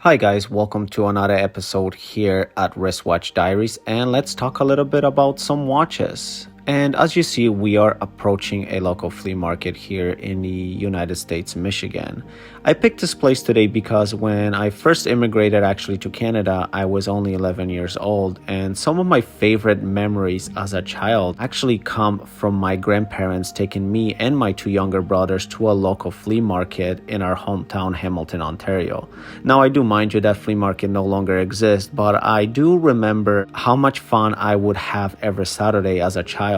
Hi guys, welcome to another episode here at Wristwatch Diaries, and let's talk a little bit about some watches. And as you see, we are approaching a local flea market here in the United States, Michigan. I picked this place today because when I first immigrated actually to Canada, I was only 11 years old, and some of my favorite memories as a child actually come from my grandparents taking me and my two younger brothers to a local flea market in our hometown, Hamilton, Ontario. Now, I do mind you that flea market no longer exists, but I do remember how much fun I would have every Saturday as a child.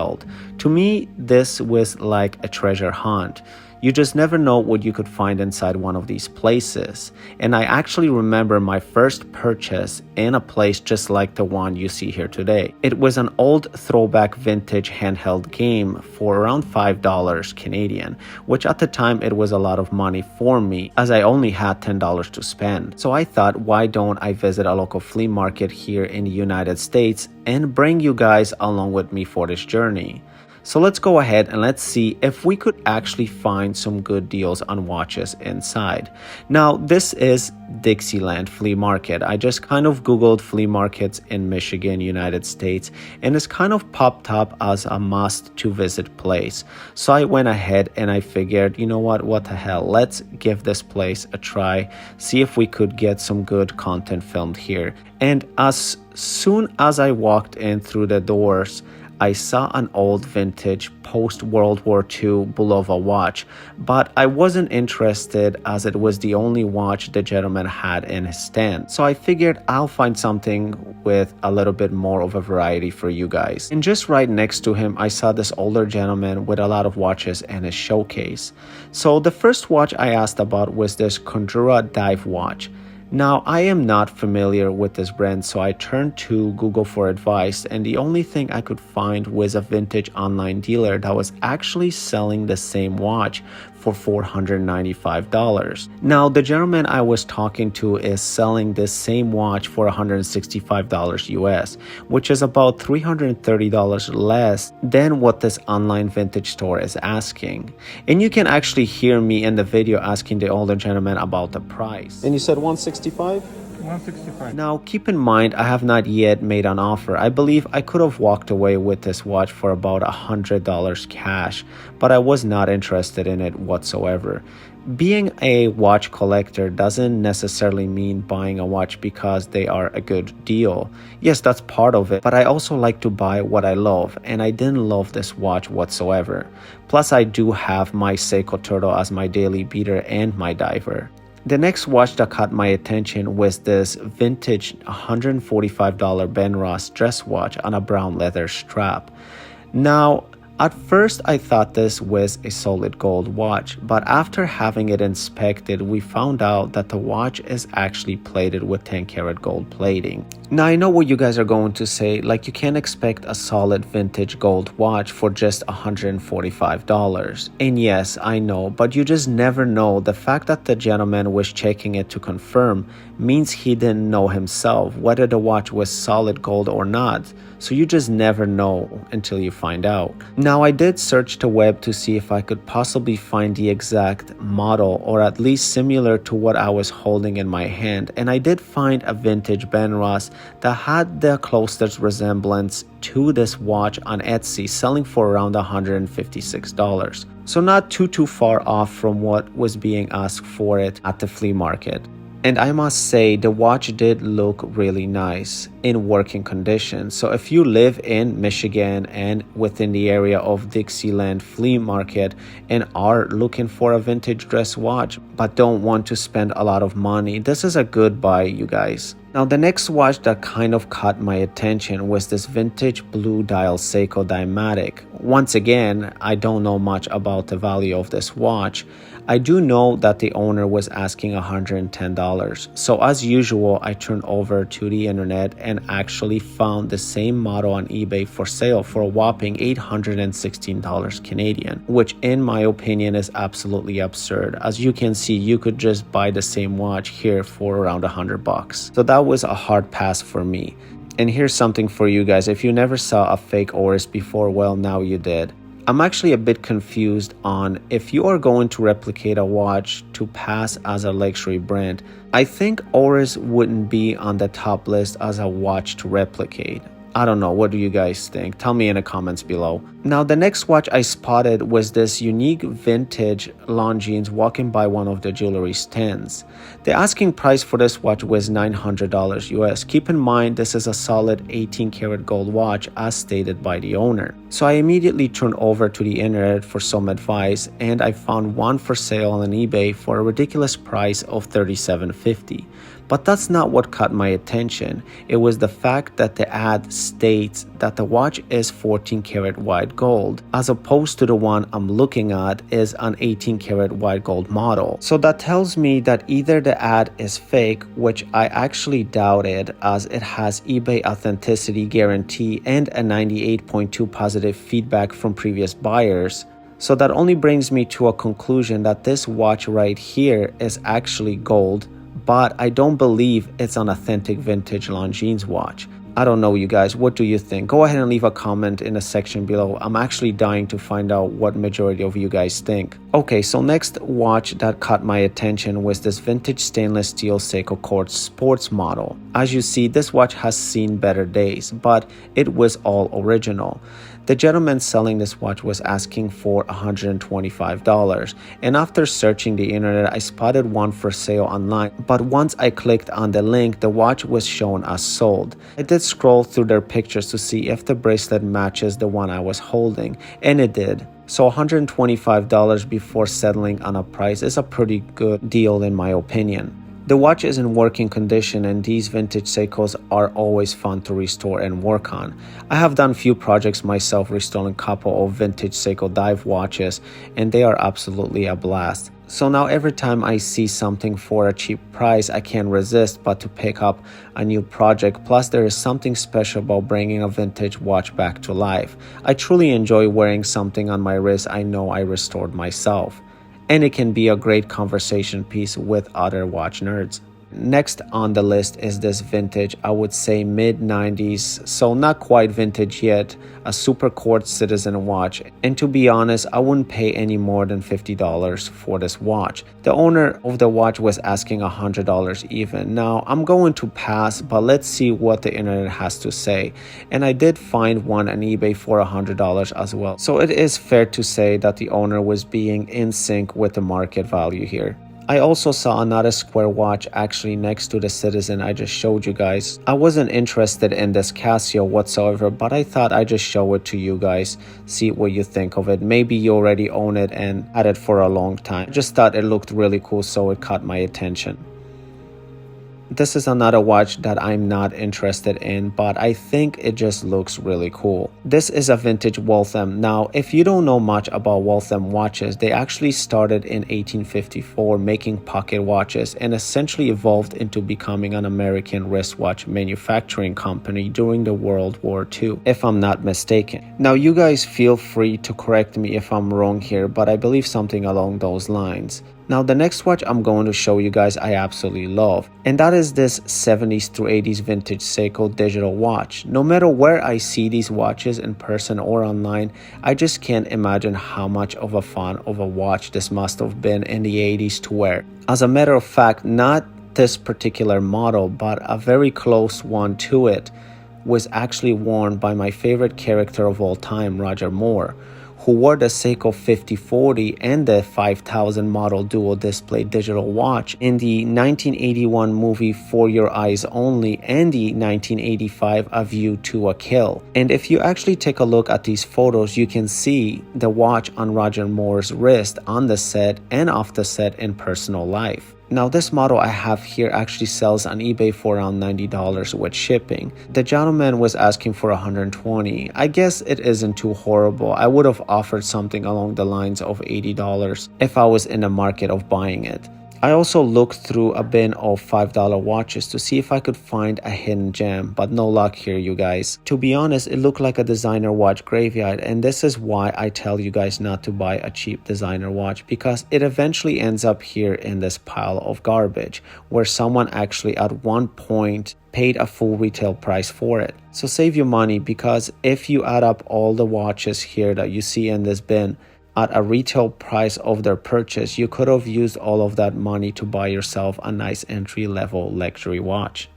To me, this was like a treasure hunt. You just never know what you could find inside one of these places. And I actually remember my first purchase in a place just like the one you see here today. It was an old throwback vintage handheld game for around $5 Canadian, which at the time it was a lot of money for me as I only had $10 to spend. So I thought, why don't I visit a local flea market here in the United States and bring you guys along with me for this journey. So let's go ahead and let's see if we could actually find some good deals on watches inside. Now, this is Dixieland Flea Market. I just kind of Googled flea markets in Michigan, United States, and it's kind of popped up as a must to visit place. So I went ahead and I figured, you know what the hell, let's give this place a try, see if we could get some good content filmed here. And as soon as I walked in through the doors, I saw an old vintage post-World War II Bulova watch, but I wasn't interested as it was the only watch the gentleman had in his stand. So I figured I'll find something with a little bit more of a variety for you guys. And just right next to him, I saw this older gentleman with a lot of watches in his showcase. So the first watch I asked about was this Condura dive watch. Now, I am not familiar with this brand, so I turned to Google for advice, and the only thing I could find was a vintage online dealer that was actually selling the same watch for $495. Now, the gentleman I was talking to is selling this same watch for $165 US, which is about $330 less than what this online vintage store is asking. And you can actually hear me in the video asking the older gentleman about the price. And you said 165? 165. Now, keep in mind, I have not yet made an offer. I believe I could have walked away with this watch for about $100 cash, but I was not interested in it whatsoever. Being a watch collector doesn't necessarily mean buying a watch because they are a good deal. Yes, that's part of it, but I also like to buy what I love, and I didn't love this watch whatsoever. Plus, I do have my Seiko Turtle as my daily beater and my diver. The next watch that caught my attention was this vintage $145 Benrus dress watch on a brown leather strap. Now, at first I thought this was a solid gold watch, but after having it inspected, we found out that the watch is actually plated with 10 karat gold plating. Now, I know what you guys are going to say, like you can't expect a solid vintage gold watch for just $145. And yes, I know, but you just never know. The fact that the gentleman was checking it to confirm means he didn't know himself whether the watch was solid gold or not. So you just never know until you find out. Now, I did search the web to see if I could possibly find the exact model or at least similar to what I was holding in my hand, and I did find a vintage Benrus that had the closest resemblance to this watch on Etsy, selling for around $156. So not too far off from what was being asked for it at the flea market. And I must say, the watch did look really nice in working condition. So if you live in Michigan and within the area of Dixieland Flea Market and are looking for a vintage dress watch but don't want to spend a lot of money, this is a good buy, you guys. Now, the next watch that kind of caught my attention was this vintage blue dial Seiko Dimatic. Once again, I don't know much about the value of this watch. I do know that the owner was asking $110. So as usual, I turned over to the internet and actually found the same model on eBay for sale for a whopping $816 Canadian, which in my opinion is absolutely absurd. As you can see, you could just buy the same watch here for around $100. So that was a hard pass for me. And here's something for you guys. If you never saw a fake Oris before, well, now you did. I'm actually a bit confused on if you are going to replicate a watch to pass as a luxury brand. I think Oris wouldn't be on the top list as a watch to replicate. I don't know, what do you guys think? Tell me in the comments below. Now the next watch I spotted was this unique vintage Longines walking by one of the jewelry stands. The asking price for this watch was $900 US. Keep in mind this is a solid 18 karat gold watch as stated by the owner. So I immediately turned over to the internet for some advice, and I found one for sale on eBay for a ridiculous price of $37.50. But that's not what caught my attention. It was the fact that the ad states that the watch is 14 karat white gold, as opposed to the one I'm looking at is an 18 karat white gold model. So that tells me that either the ad is fake, which I actually doubted as it has eBay authenticity guarantee and a 98.2 positive feedback from previous buyers. So that only brings me to a conclusion that this watch right here is actually gold, but I don't believe it's an authentic vintage Longines watch. I don't know, you guys, what do you think? Go ahead and leave a comment in the section below. I'm actually dying to find out what majority of you guys think. Okay, so next watch that caught my attention was this vintage stainless steel Seiko Quartz sports model. As you see, this watch has seen better days, but it was all original. The gentleman selling this watch was asking for $125, and after searching the internet, I spotted one for sale online, but once I clicked on the link, the watch was shown as sold. I did scroll through their pictures to see if the bracelet matches the one I was holding, and it did. So $125 before settling on a price is a pretty good deal in my opinion. The watch is in working condition, and these vintage Seikos are always fun to restore and work on. I have done few projects myself restoring a couple of vintage Seiko dive watches, and they are absolutely a blast. So now every time I see something for a cheap price, I can't resist but to pick up a new project. Plus there is something special about bringing a vintage watch back to life. I truly enjoy wearing something on my wrist I know I restored myself. And it can be a great conversation piece with other watch nerds. Next on the list is this vintage, I would say mid-90s, so not quite vintage yet, a Super Quartz Citizen watch. And to be honest, I wouldn't pay any more than $50 for this watch. The owner of the watch was asking $100 even. Now I'm going to pass, but let's see what the internet has to say. And I did find one on eBay for $100 as well. So it is fair to say that the owner was being in sync with the market value here. I also saw another square watch actually next to the Citizen I just showed you guys. I wasn't interested in this Casio whatsoever, but I thought I'd just show it to you guys, see what you think of it. Maybe you already own it and had it for a long time. I just thought it looked really cool, so it caught my attention. This is another watch that I'm not interested in, but I think it just looks really cool. This is a vintage Waltham. Now, if you don't know much about Waltham watches, they actually started in 1854 making pocket watches and essentially evolved into becoming an American wristwatch manufacturing company during the World War II, if I'm not mistaken. Now, you guys feel free to correct me if I'm wrong here, but I believe something along those lines. Now the next watch I'm going to show you guys I absolutely love, and that is this 70s through 80s vintage Seiko digital watch. No matter where I see these watches in person or online, I just can't imagine how much of a fan of a watch this must have been in the 80s to wear. As a matter of fact, not this particular model, but a very close one to it was actually worn by my favorite character of all time, Roger Moore, who wore the Seiko 5040 and the 5000 model dual display digital watch in the 1981 movie For Your Eyes Only and the 1985 A View to a Kill. And if you actually take a look at these photos, you can see the watch on Roger Moore's wrist on the set and off the set in personal life. Now this model I have here actually sells on eBay for around $90 with shipping. The gentleman was asking for $120. I guess it isn't too horrible. I would have offered something along the lines of $80 if I was in the market of buying it. I also looked through a bin of $5 watches to see if I could find a hidden gem, but no luck here, you guys. To be honest, it looked like a designer watch graveyard, and this is why I tell you guys not to buy a cheap designer watch, because it eventually ends up here in this pile of garbage, where someone actually at one point paid a full retail price for it. So save your money, because if you add up all the watches here that you see in this bin, at a retail price of their purchase, you could have used all of that money to buy yourself a nice entry-level luxury watch.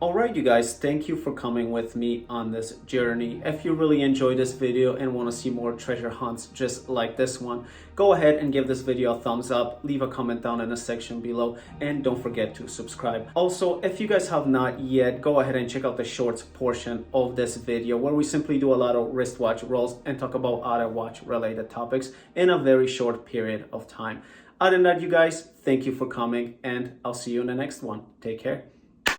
Alright you guys, thank you for coming with me on this journey. If you really enjoyed this video and want to see more treasure hunts just like this one, go ahead and give this video a thumbs up, leave a comment down in the section below, and don't forget to subscribe. Also, if you guys have not yet, go ahead and check out the shorts portion of this video, where we simply do a lot of wristwatch rolls and talk about other watch related topics in a very short period of time. Other than that, you guys, thank you for coming, and I'll see you in the next one. Take care.